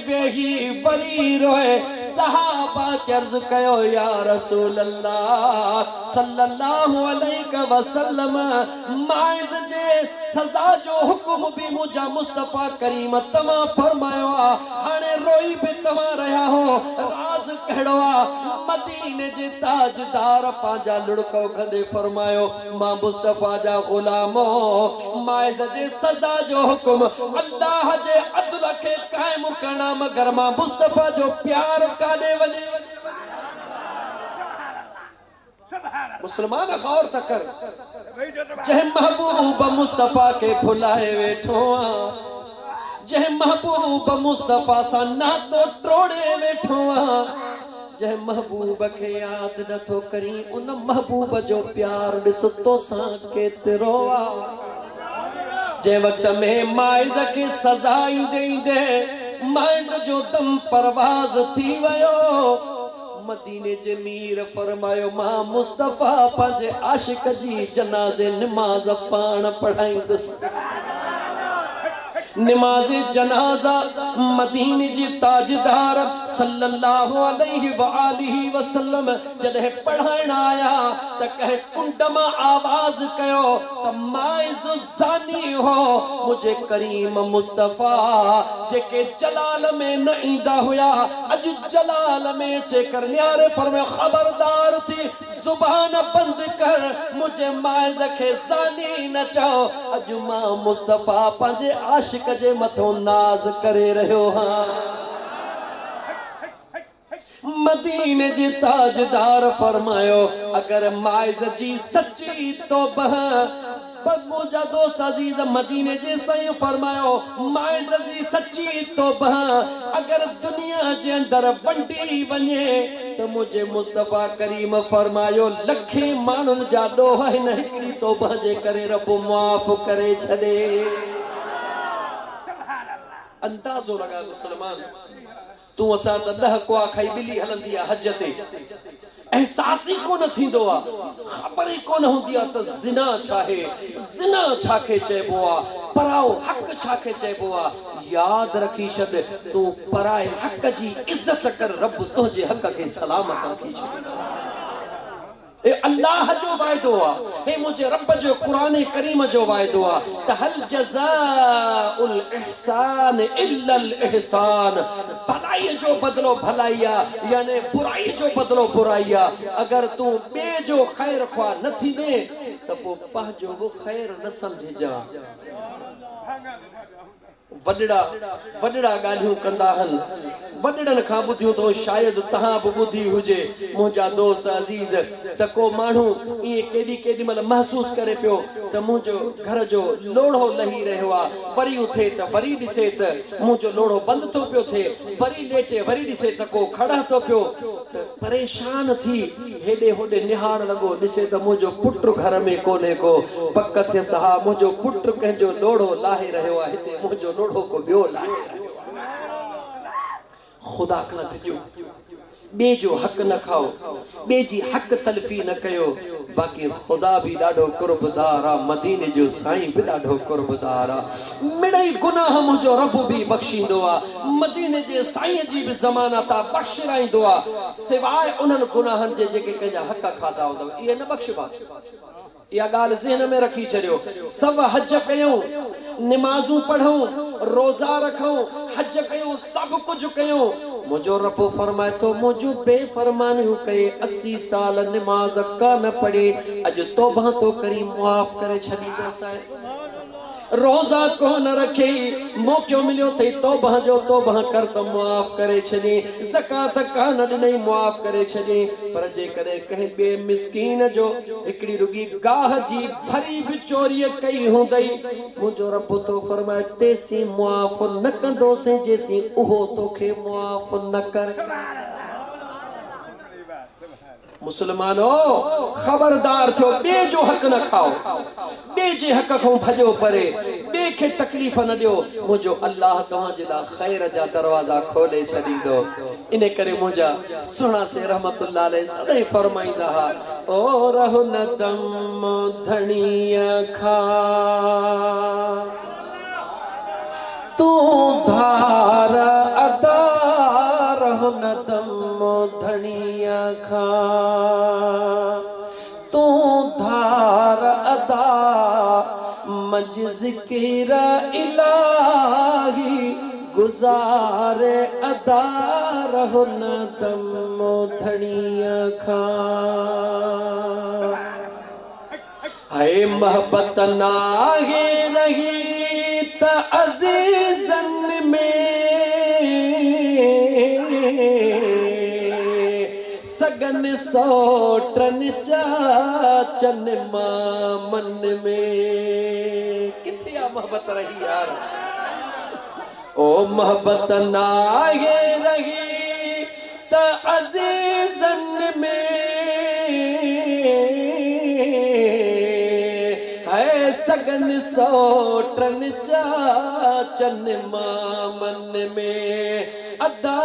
बेही वरी रोए सहाबा चर्ज कयो या रसूल अल्लाह सल्लल्लाहु अलैहि वसल्लम माइज़ जे सजा जो हुक्म भी मुझा मुस्तफा करीम तमा फरमायो हाने रोई भी तमा रहा हो राज कहड़वा मदीने जे ताजदार पांजा लुड़को खदे फरमायो मां मुस्तफा जा गुलामो माइज़ जे सजा जो हुक्म अल्लाह जे अदल के कायम करना मगर मां मुस्तफा जो प्यार कादे वने मुसलमान गौर तकर जह महबूब मुस्तफा के भुलाए वेठो जह महबूब मुस्तफा सा ना तो टोड़े वेठो जह महबूब के याद न तो करी उन महबूब जो प्यार ॾिसतो सा केतिरो जे वक्त में माइज़ के सजा ईंदे माइज़ जो दम परवाज थी वयो मदीने जे मीर फरमायो मां मुस्तफा पंहिंजे आशिक जी जनाज़े निमाज़ पाण पढ़ाईंदुसि नमाज जनाजा मदीने जी ताजदार सल्लल्लाहु अलैहि वआलिहि वसल्लम जदे पढ़ाण आया त कह कुंड मां आवाज कयो त माइज़ ज़ानी हो मुझे करीम मुस्तफा जेके जलाल में न ईंदा हुया अज जलाल में चेकर न्यारे फरमायो खबरदार थी जुबान बंद कर मुझे माइज़ के ज़ानी न चओ अज मां मुस्तफा पंहिंजे आशिक जे मथो नाज करे रहियो हां मदीने जे ताजदार फरमायो अगर माइज़ जी सच्ची तौबह मुझा दोस्त अजीज मदीने जे सही फरमायो माइज़ जी सच्ची तौबह अगर दुनिया जे अंदर वंडी वने तो मुझे मुस्तफा करीम फरमायो लखे मानुन जा डोह हिन हिकड़ी तौबह जे करे रब माफ करे छदे अंदाज़ो लगा मुसलमान तू असा त 10 कुआ खाई बिली हलंदी आ हज ते एहसास ही कोन थींदो आ खबर ही कोन हुंदी आ त जिना छाहे जिना छाके चइबो आ पराओ हक छाके चइबो आ याद रखी छद तू पराए हक जी इज्जत कर रब तुझे हक के सलामत रखी छद ए अल्लाह जो वायदो आ हे मुझे रब जो कुरान करीम जो वायदो आ त हल जज़ाउल इहसान इल्ला अल इहसान भलाई जो बदलो भलाइया यानी बुराई जो बदलो बुराइया अगर तू बे जो खैर ख्वा न थी दे त पो पह जो वो खैर न समझ जा वडड़ा वडड़ा गालियों कंदा हन वडड़न खां बुधियो तो शायद तहां भी बुधी हुजे मुझा दोस्त अजीज त को मानू ये केडी केडी मतलब महसूस करे पियो त मुझो घर जो लोड़ो लही रहो आ वरी उथे त वरी दिसे त मुझो लोड़ो बंद तो पियो थे वरी लेटे वरी दिसे त को खड़ा तो पियो त परेशान थी हेडे होडे निहार लगो दिसे त मुझो पुट घर में कोने को पक थे सहा मुझो पुट कंजो लोड़ो लाहे रहो आ हिते मुझो लोड़ो को बियो लाहे रहो खुदा का ढिजो बे जो हक न खाओ बे जी हक तलफी न कयो बाकी खुदा भी डाढो कुर्बदार आ मदीने जो साईं भी डाढो कुर्बदार आ मिड़ई गुनाह मुझो रब भी बख्शींदो आ मदीने जे साईं जी भी ज़मानत आ बख्शराईंदो आ सिवाय उन्हनि गुनाहनि जे जेके कंहिंजा हक खाधा हूंदव इहे न बख्शबा या गाल ज़हन में रखी छड़ियो सब हज कयूं नमाजूं पढ़ूं रोजा रखूं हज कयूं सब कुछ कयूं मुझो रब फरमाए तो मुझो बेफरमानियूं कए 80 साल नमाज का न पढ़े अज तौबा तो करी माफ करे छड़ी जैसा रोजा को न रखे मौको मिलियो थे तौबा जो तौबा कर तो माफ करे छड़ी ज़कात का न नहीं माफ करे छड़ी पर जे करे कहीं बे मिस्कीन जो एकड़ी रुगी गाह जी भरी भी चोरी कई हुंदई मुझो रब तो फरमाए तेसी माफ न कंदो से जैसी उहो तोखे माफ न कर मुसलमानो खबरदार थो बे जो हक न खाओ बे जे हक को भजो परे बे के तकलीफ न दियो मुझो अल्लाह तवा जे ला खैर जा दरवाजा खोले छडी दो इने करे मुझा सुना से रहमतुल्लाह अलैहि सदै फरमाइंदा हा ओ रहो न दम धनिया खा तू धार न दम धनिया खा तू धार अदा मज ज़िक्र इलाही गुज़ारे अदा रहो न दम धनिया खा है मोहब्बत नागे रही त अज़ीज़न में सगन सोटन चाचन मामन में किथे आ मोहब्बत रही यार ओ मोहब्बत नागे रही त अज़ीज़न में है सगन सोटन चाचन मामन में अदा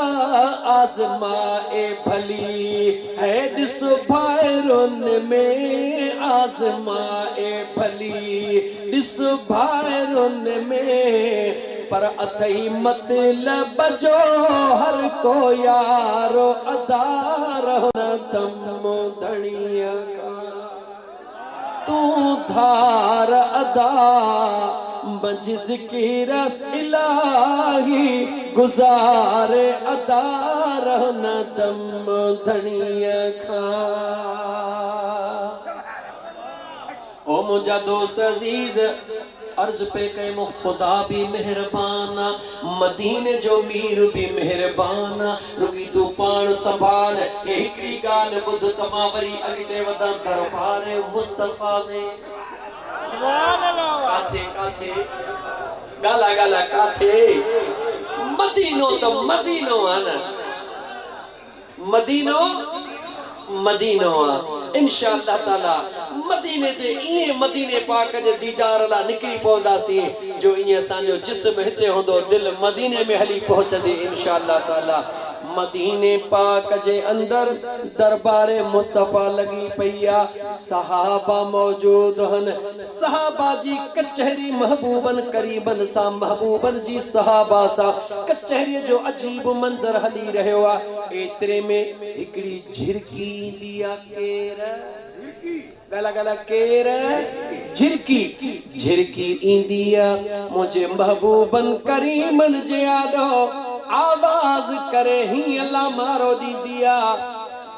आज़माए भली है दिसो भाइरुन में आज़माए भली दिसो भाइरुन में पर अथई मतलब जो हर को यारो अदा रहो न दम धनिया का तू धार अदा मज ज़िक्र इलाही गुज़ारे अदा रहो न दम धनिया खा ओ मुझा दोस्त अजीज अर्ज पे कह खुदा भी मेहरबान मदीने जो मीर भी मेहरबान रुकी तू पान संभाल एकड़ी गाल बुध तमा वरी अगते वदा दरबार मुस्तफा दे काथे काथे गाला गाला काथे मदीनो तो मदीनो आना मदीनो मदीनो इंशाअल्लाह ताला मदीने ते ये मदीने पाक जे दीदार ला निकली पवंदासी जो ये सांजो जिस्म हिते होंदो दिल मदीने में हली पहुंचंदी इंशाअल्लाह ताला मदीने पाक जे अंदर दरबारे मुस्तफा लगी पईया सहाबा मौजूद हन सहाबा जी कचहरी महबूबन करीबन सा महबूबन जी सहाबा सा कचहरी जो अजीब मंजर हली रहयो आ एतरे में एकड़ी झिरकी दिया केर गला गला केर झिरकी झिरकी इंदिया मुझे महबूबन करीमन जे आदो आवाज करे ही अल्लाह मारो दी दिया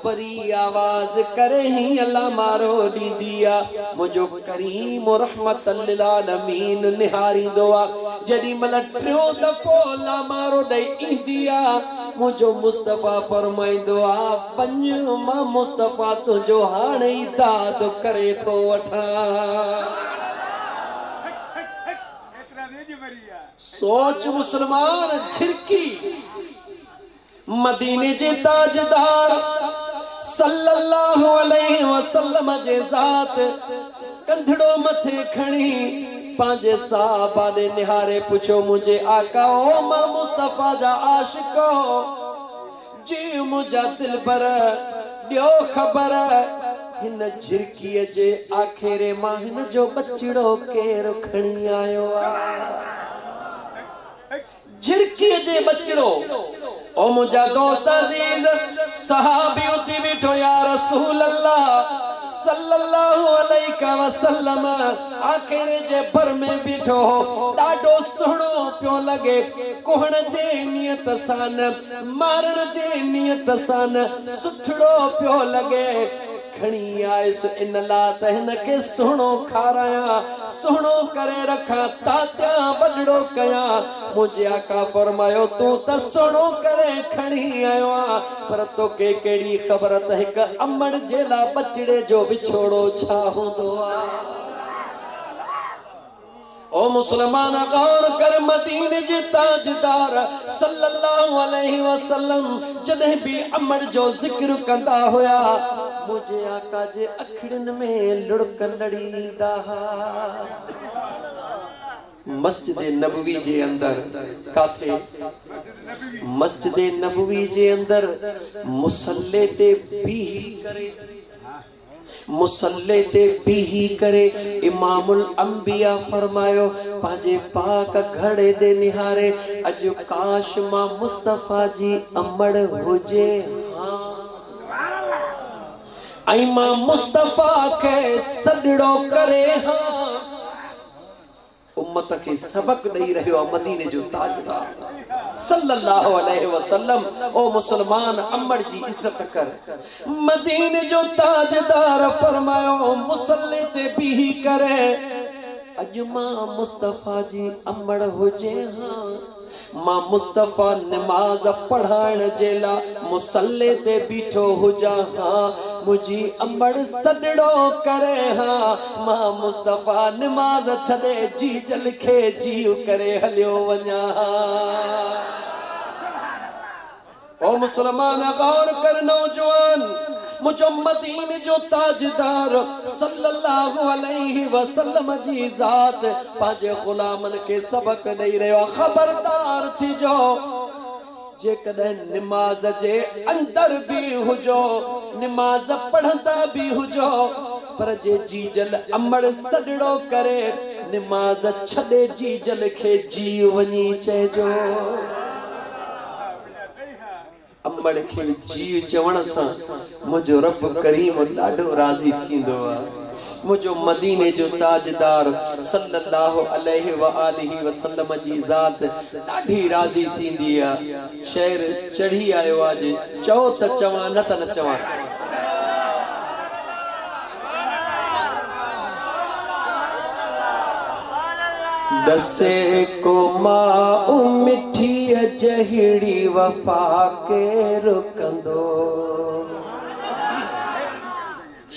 परी आवाज करे ही अल्लाह मारो दी दिया मुझो करीम रहमतल लिल आलमीन निहारी दुआ जदी मल ट्रियो दफो अल्लाह मारो दई इंदिया मुझो मुस्तफा फरमाई दुआ पंजमा मुस्तफा तुझो हाणे दाद करे थो वठा सोच मुसलमान झिरकी मदीने जे ताजदार सल्लल्लाहु अलैहि वसल्लम जे ज़ात कंधड़ो मथे खणी पांजे साहबा ने निहारे पूछो मुझे आका ओ मां मुस्तफा जा आशिको जी मुझा दिल पर दियो खबर हिन झिरकीअ जे आखिरे मां हिन जो बचड़ो केर खणी आयो आ झिरकीअ जे बचड़ो ओ मुझा दोस्त अजीज सहाबी उठी बैठो या रसूल अल्लाह सल्लल्लाहु अलैहि वसल्लम आखिर जे भर में बैठो ॾाढो सुहिणो पियो लगे कोहण जे नियत सां मारण जे नियत सां सुठड़ो पियो लगे खणी आयस इन ला त हिन के सुहिणो खाराया सुहिणो करे रखा तात्या वडड़ो कया मुझे आका फरमायो तू त सुहिणो करे खणी आयो आ पर तोखे केड़ी खबर त हिक अमड़ जे ला बचड़े जो विछोड़ो छा हूंदो आ ओ मुसलमान गौर कर मदीने जे ताजदार सल्लल्लाहु अलैहि वसल्लम जदे भी अमड़ जो जिक्र कंदा होया मुझे आका जे अखड़न में लुड़क लड़ीदा मस्जिद नबवी जे अंदर काथे मस्जिद नबवी जे अंदर मुसल्ले ते बीही करे मुसल्ले ते बीही करे इमामुल अंबिया फरमायो पांजे पाक घड़े दे निहारे अज काश मां मुस्तफा जी अमड़ हुजे आई मां मुस्तफा के सदड़ो करे हाँ उम्मत के सबक दई रहियो मदीने जो ताजदार सल्लल्लाहु अलैहि वसल्लम ओ मुसलमान अमड़ जी इज्जत कर मदीने जो ताजदार फरमायो मुसल्ले ते बीही करे अजमा मुस्तफा जी अमड़ हुजे हाँ मां मुस्तफा नमाज पढ़ाण जेला मुसल्ले ते बीठो हुजा हाँ मुझी अमड़ सदड़ो करे हाँ मां मुस्तफा नमाज छदे जी जल खे जीव करे हलियो वञा ओ मुसलमान गौर कर नौजवान मुझो मदीने जो ताजदार सल्लल्लाहु अलैहि वसल्लम जी जात पांजे गुलामन के सबक दई रहियो खबरदार थी जो जे कदे नमाज जे अंदर भी हुजो नमाज पढ़ंदा भी हुजो पर जे जी जल अमड़ सदड़ो करे नमाज छदे जी जल खे जी वनी चेजो अमड़ के जी चवण सा मुझो रब करीम ॾाढो राज़ी थींदो आहे मुझो मदीने जो ताजदार सल्लल्लाहु अलैहि व आलिहि वसल्लम जी ज़ात ॾाढी राज़ी थींदी आहे शहर चढ़ी आयो आहे चओ त चवां न त न चवां दसे को मां मिठी जहिड़ी वफा के रुकंदो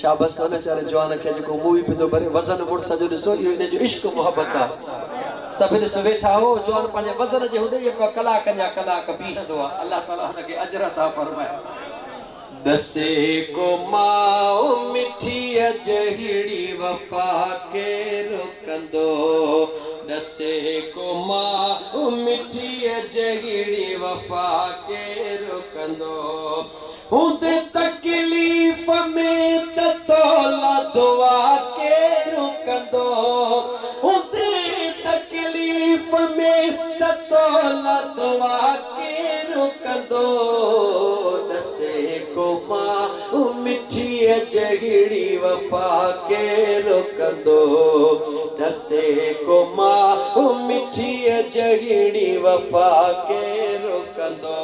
शाबस तो नचारे जवान खे जेको मूवी पियो भरे वज़न मुड़ सजो ॾिसो इहो इन जो इश्क मोहब्बत आहे सभिनी सुवेठा हो जवान पंहिंजे वज़न जे हुंदे जेको कलाक जा कलाक बीहंदो आहे अल्लाह ताला हुनखे अजर अता फरमाए दसे को मां मिठी जहिड़ी वफा के रुकंदो दसे को मां मिठी जहिड़ी वफा के रुकंदो हुंदे तकलीफ़ में त तोला दुआ के रुकंदो हुंदे तकलीफ़ में त तोला दुआ के रुकंदो दसे को मां मिठी जहिड़ी वफा के रुकंदो दसे को मां मिठी जहिड़ी वफा के रुकंदो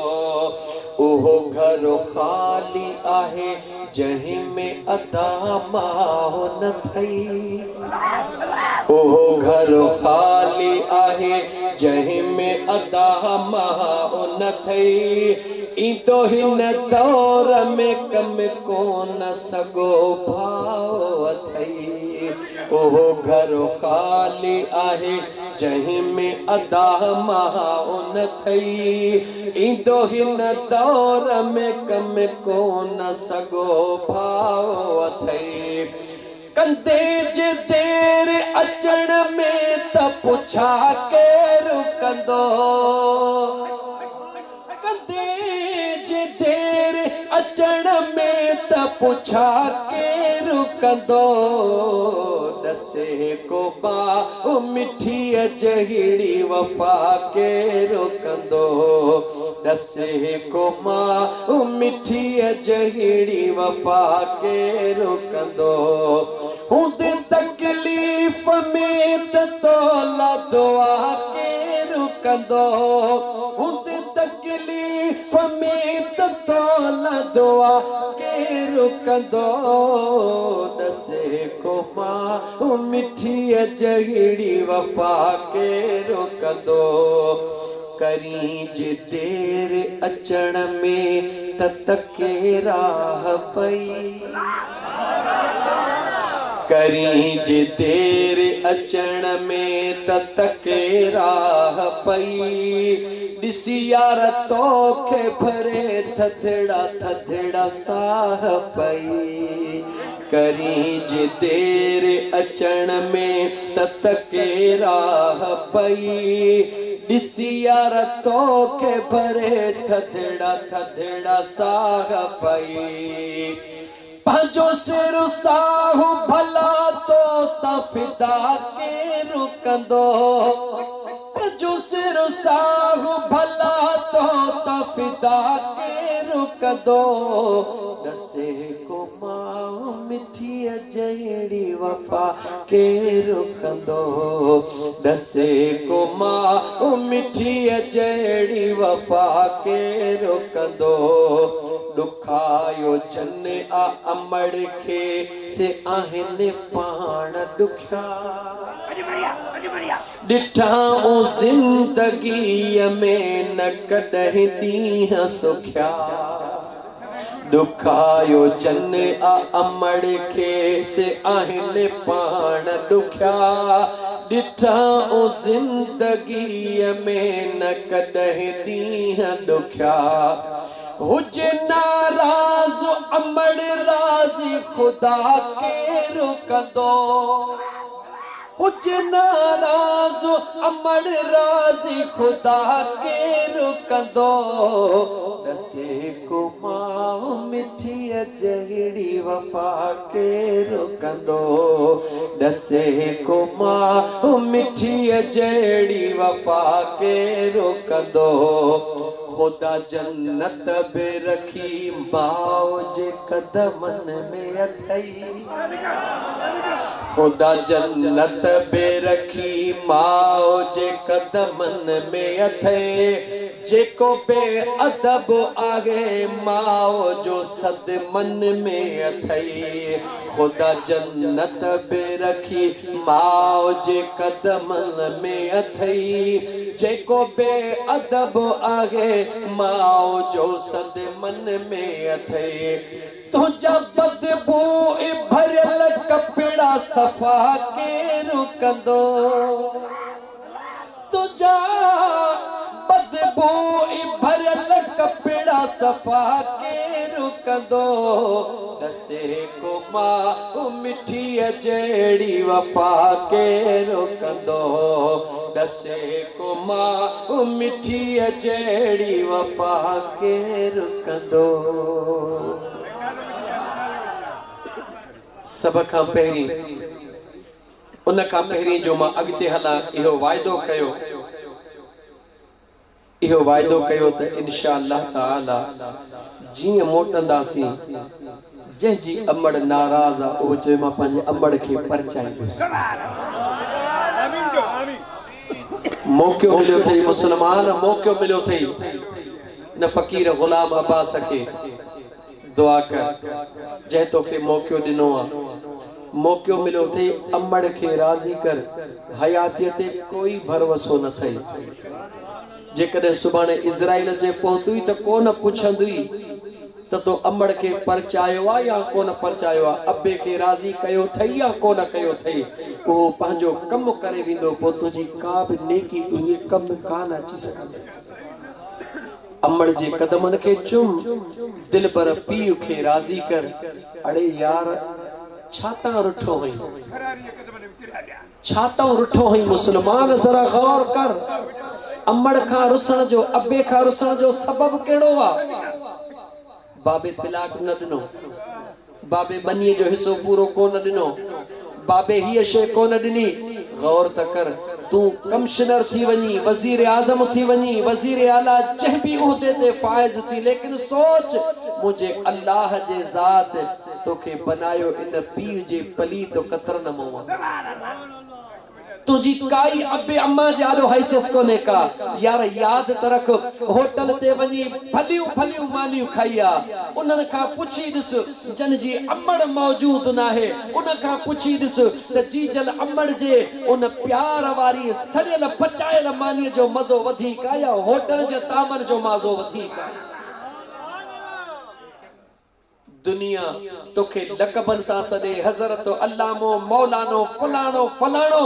उहो घर खाली आहे जंहिं में अदा मां न थई उहो घर खाली आहे जंहिं में अदा मां न थई ईंदो हिन दौर में कम कोन सगो भाव अथई उहो घर खाली आहे जंहिं में अदा मां न थई ईंदो हिन दौर में कम कोन सगो भाव अथई कंदे जे देर अचण में त पुछा केर रुकंदो कंदे जे देर अचण में त पुछा केर रुकंदो दसे को मां मिठी जहिड़ी वफा के रुकंदो दसे को मां मिठी जहिड़ी वफा के रुकंदो हुंदे तकलीफ़ में त तोला दुआ के रुकंदो हुंदे तकलीफ़ में त तोला दुआ के रुकंदो दसे को मां मिठी जहिड़ी वफा के रुकंदो करी जे देर अचण में त तके राह पई करी जे देर अचण में त तके राह पई ॾिसी यार तोखे भरे थधड़ा साह पई करी जे देर अचण में त तके राह पई ॾिसी यार तोखे भरे थधड़ा साह पई पंहिंजो सिर साहु भला तो तफिदा के रुकंदो पंहिंजो सिर साहु भला तो तफिदा के रुकंदो दसे को मां मिठी जहिड़ी वफा के रुकंदो दसे को मां मिठी जहिड़ी वफा के रुकंदो दुखायो जन आ अमड़ खे से आहिनि पाण दुखिया ॾिठाऊं ज़िंदगीअ में न कॾहिं ॾींहं सुखिया दुखायो जन आ अमड़ खे से आहिनि पाण दुखिया ॾिठाऊं ज़िंदगीअ में न कॾहिं ॾींहं दुखिया हुजे नाराज़ अमड़ राज़ी खुदा के रुकंदो हुजे नाराज़ अमड़ राज़ी खुदा के रुकंदो दसे को मां मिठी जहिड़ी वफा के रुकंदो दसे को मां मिठी जहिड़ी वफा के रुकंदो खुदा जन्नत बे रखी माओ जे कदमन में अथई खुदा जन्नत बे रखी माओ जे कदमन में अथई जेको बे अदब आगे माओ जो सद मन में अथई खुदा जन्नत बे रखी माओ जे कदमन में अथई जेको बे अदब आगे माओ जो सद मन में अथई तुझा बदबू भरियल कपिड़ा सफ़ा के रुकंदो तुझा बदबू भरियल कपिड़ा सफ़ा के रुकंदो दसे को मां मिठी जहिड़ी वफा के रुकंदो दसे को मां मिठी जहिड़ी वफा के रुकंदो सब खां पहिरीं उन खां पहिरीं जो मां अॻिते हलां इहो वाइदो कयो त इंशा अल्लाह ताला जीअं मोटंदासीं जंहिंजी अमड़ नाराज़ आहे उहो चयो मां पंहिंजे अमड़ खे परचाईंदुसि मौक़ो मिलियो अथई मुस्लमान मौक़ो मिलियो अथई न फ़क़ीर ग़ुलाम अब्बास खे दुआ कर जंहिं तोखे मौक़ो ॾिनो आहे मौक़ो मिलियो अथई अमड़ खे राज़ी कर हयातीअ ते कोई भरवसो न अथई जेकॾहिं सुभाणे इज़राइल जे पहुतुई त कोन पुछंदुई त तो अमड़ खे परचायो आहे या कोन परचायो आहे अबे खे राज़ी कयो अथई या कोन कयो अथई उहो पंहिंजो कमु करे वेंदो पोइ तुंहिंजी का बि नेकी तुंहिंजे कमु कान अची सघंदी अमड़ जे कदमनि खे चुम दिल पर पीउ खे राज़ी कर अड़े यार छा तां रुठो हुई छा तां रुठो हुई मुस्लमान जरा गौर कर अमड़ खां रुसण जो अबे खां रुसण जो सबब कहिड़ो आहे बाबे प्लाट न ॾिनो बाबे बनीअ जो हिस्सो पूरो कोन ॾिनो बाबे हीअ शइ कोन ॾिनी गौर त कर तू कमिश्नर थी वञी वज़ीर आज़म थी वञी वज़ीर आला जंहिं बि उहिदे ते फाइज़ थी लेकिन सोच मुंहिंजे अल्लाह जे ज़ात तोखे बनायो इन पीउ जे पलीत कतरन मां तुझी काई अबे अम्मा जादो हैसियत कोने का यार याद त रख होटल ते वनी फलियूं फलियूं मानियूं खाइया उनन का पुछी दिस जन जी अम्मड़ मौजूद ना है उन का पुछी दिस त जीजल अम्मड़ जे उन प्यार वारी सड़ियल पचायल मानी जो मजो वधीक या होटल जे तामन जो मजो वधीक दुनिया तोखे लकबन सा सदे हजरत अल्लामो मौलानो फलानो फलानो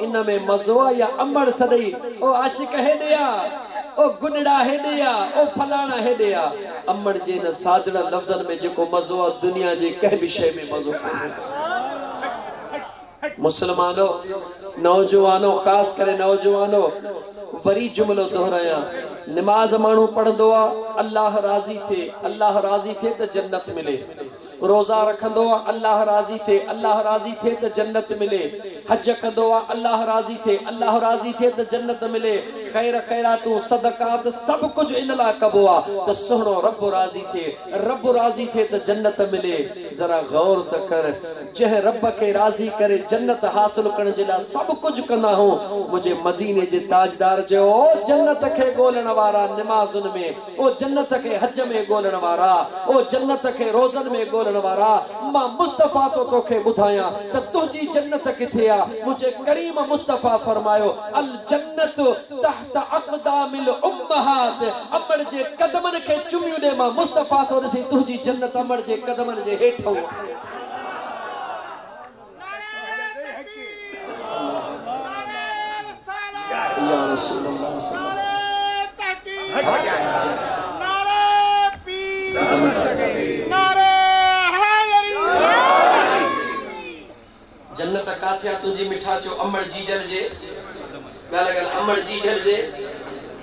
इन में मजो या अमड़ सदई ओ आशिक हेडिया ओ गुनड़ा हेडिया ओ फलाना हेडिया अमड़ जे न सादड़ा लफ्जन में जेको मजो दुनिया जे कह विषय में मजो मुसलमानो नौजवानो खास करे नौजवानो वरी जुमलो दोहराया नमाज मानू पढ़दो अल्लाह राजी थे त जन्नत मिले रोज़ा रखंदो अल्लाह राज़ी थे, अल्लाह राज़ी थे तो जन्नत मिले। हज कंदो अल्लाह राज़ी थे, अल्लाह राज़ी थे तो जन्नत मिले। खैर खैरातूं सदकात सब कुछ इन ला कबो आ तो सुहिणो रब राज़ी थे, रब राज़ी थे तो जन्नत मिले। जरा गौर त कर, जंहिं रब खे राज़ी करे जन्नत हासिल करण जे लाइ सब कुछ कंदा हूं। मुझे मदीने जे ताजदार जो ओ जन्नत खे ॻोल्हण वारा नमाज़ुनि में, ओ जन्नत खे हज में ॻोल्हण वारा, ओ जन्नत खे रोज़न में ॻोल्हण वारा, मां मुस्तफ़ा तो तोखे ॿुधायां त तुंहिंजी जन्नत किथे आ। मुझे करीम मुस्तफ़ा फरमायो अल जन्नत तहत अक़दामिल उम्महात, अमड़ जे कदमनि खे चुमियो ॾे। मां मुस्तफ़ा तो ॾिसी तुंहिंजी जन्नत अमड़ जे कदमनि जे हेठो। या रसूल अल्लाह जन्नत काथे तुझी मिठा चो अमड़ जीजल जे गाल गाल अमड़ जीजल जे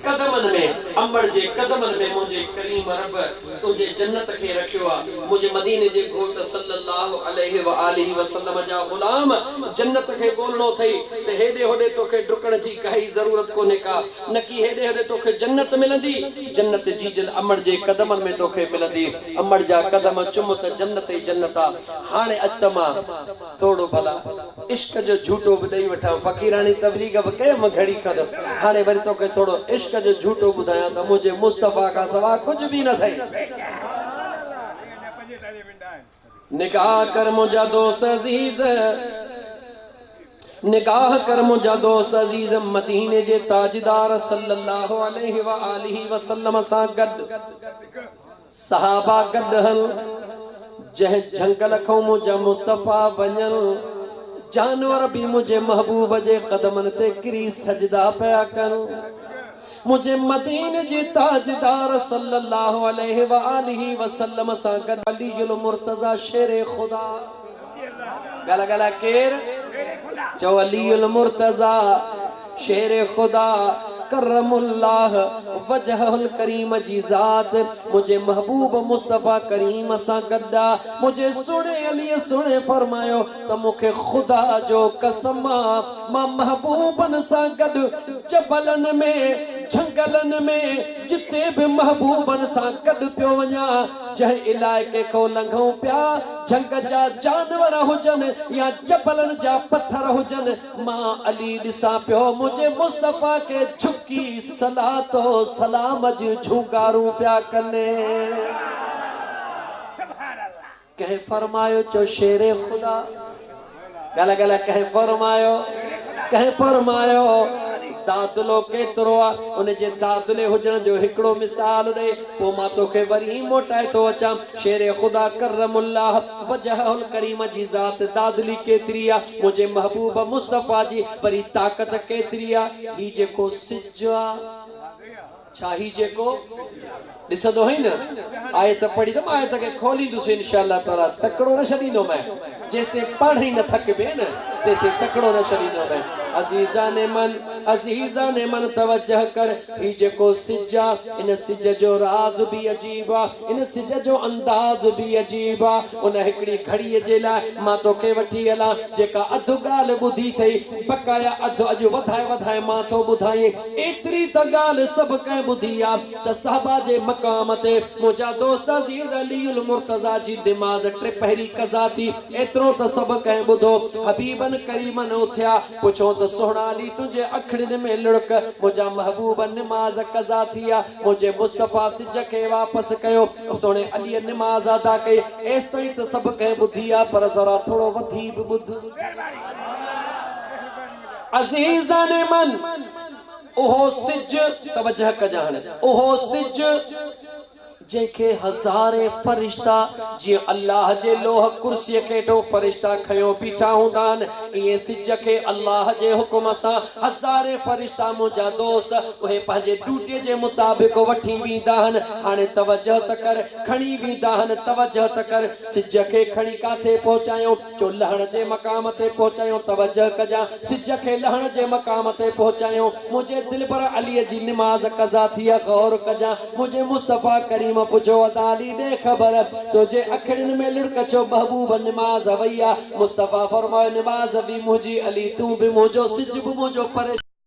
कदमन में, अमड़ जे कदमन में मुझे करीम रब तुझे जन्नत के रखियो आ। मुझे मदीने जे घोट सल्लल्लाहु अलैहि व आलिहि वसल्लम जा गुलाम जन्नत के गोलनो थई ते हेडे होडे तोखे डुकण जी काई जरूरत कोने का, न कि हेडे होडे तोखे जन्नत मिलंदी। जन्नत जीजल अमड़ जे कदमन में तोखे मिलंदी। अमड़ जा कदम चुम त जन्नत ही जन्नत आ। हाणे अजतमा थोड़ो भला इश्क जो झूठो भी दई वठा, फकीरानी तबलीग भी कयो म घड़ी खन। हाणे वरी तोखे थोड़ो इश्क जो झूठो बुधाया तो मुझे मुस्तफा का सवा कुछ भी न थई। निगाह कर मुझा दोस्त अजीज, निगाह कर मुझा दोस्त अजीज, मदीने जे ताजदार सल्लल्लाहु अलैहि व आलिहि वसल्लम सा गड सहाबा गडहल। जह जंगल खो मुझा मुस्तफा वञल, जानवर भी मुझे महबूब जे कदमन ते किरी सजदा पिया कन। मुझे मदीने जे ताजदार सल्लल्लाहु अलैहि व आलिहि वसल्लम सा गड अलीयुल मुर्तजा शेरे खुदा। गला गला केर चो अलीयुल मुर्तजा शेरे खुदा करमुल्लाह वजहुल करीम जी जात। मुझे महबूब मुस्तफा करीम सा गड्डा। मुझे सुने अली सुने फरमायो त मुखे खुदा जो कसम मां महबूबन सा गड जबलन में जंगलन में जिते भी महबूबन सा गड पियो वञा, जंहिं इलाइके को लंघूं पिया, जंग जा जानवर हुजन या जबलन जा पत्थर हुजन, मां अली ॾिसां पियो मुझे मुस्तफा के झुकी सलातो सलाम जी झुगारूं पिया कने। कह फरमायो चो शेरे खुदा। गला गला कह फरमायो, कह फरमायो दादलो केतिरो आ, उन जे दादले हुजण जो हिकिड़ो मिसाल ॾे पोइ मां तोखे वरी मोटाए थो अचां। शेरे ख़ुदा करमुल्लाह वजहुल करीम जी ज़ात दादली केतिरी आ, मुंहिंजे महबूब मुस्तफ़ा जी वरी ताक़त केतिरी आ। ही जेको सिज आ, छा ही जेको ॾिसंदो है न, आयत पढ़ी त मां आयत खे खोलींदुसि इंशाअल्लाह ताला। तकड़ो न छॾींदो मैं, जेसिताईं पढ़ ई न थकिबे न तेसिताईं तकड़ो न छॾींदो मैं। अज़ीज़ा ने मन तवज्जह कर, ही जेको सिज आ, इन सिज जो राज भी अजीब आ, इन सिज जो अंदाज भी अजीब आ। उन हिकड़ी घड़ीअ जे लाइ मां तोखे वठी हलां जेका अधु ॻाल्हि ॿुधी अथई, बकाया अधु अॼु वधाए वधाए मां थो ॿुधाई। एतिरी त ॻाल्हि सभु कंहिं ॿुधी आ त साहबा जे मक़ाम ते मुंहिंजा दोस्त अज़ीज़ अलीउल मुर्तज़ा जी दिमाग़ टे पहिरीं कज़ा थी। एतिरो त सभु कंहिं ॿुधो। हबीबन करीमन उथिया, पुछो त सुहिणा अली तुंहिंजे अखड़ियुनि में लुड़क, मुंहिंजा महबूब निमाज़ कज़ा थी आ, मुंहिंजे मुस्तफ़ा सिज खे वापसि कयो। सुहिणे अलीअ निमाज़ अदा कई। एसि ताईं त सभु कंहिं ॿुधी आ, पर ज़रा थोरो वधी बि ॿुध। अज़ीज़ा ने मन ओहो सिज, तवज्जह कजां हाणे, ओहो सिज जेके हज़ारे फरिश्ता जी अल्लाह जे लोह कुर्सी के तो फरिश्ता खयो बीठा हुंदा ये सिज के अल्लाह जे हुक्म सा हज़ारे फरिश्ता मुझा दोस्त उहे पंहिंजे ड्यूटी जे मुताबिक वठी वींदा हन। हाणे तवज्जह त कर, खणी वींदा हन। तवज्जह त कर, सिज के खणी काथे पहुचायो, चो लहण जे मकाम ते पहुचायो। तवज्जह कजा, सिज के लहण जे मकाम ते पहुचायो। मुझे दिल पर अली जी नमाज कज़ा थी, गौर कजा, मुझे मुस्तफा करीम मां पुछो अली दे खबर तुझे अखड़न में लुड़क छो महबूब नमाज वैया मुस्तफा फरमायो नमाज भी मुझी अली तू भी मुझो सिज भी मुझो परे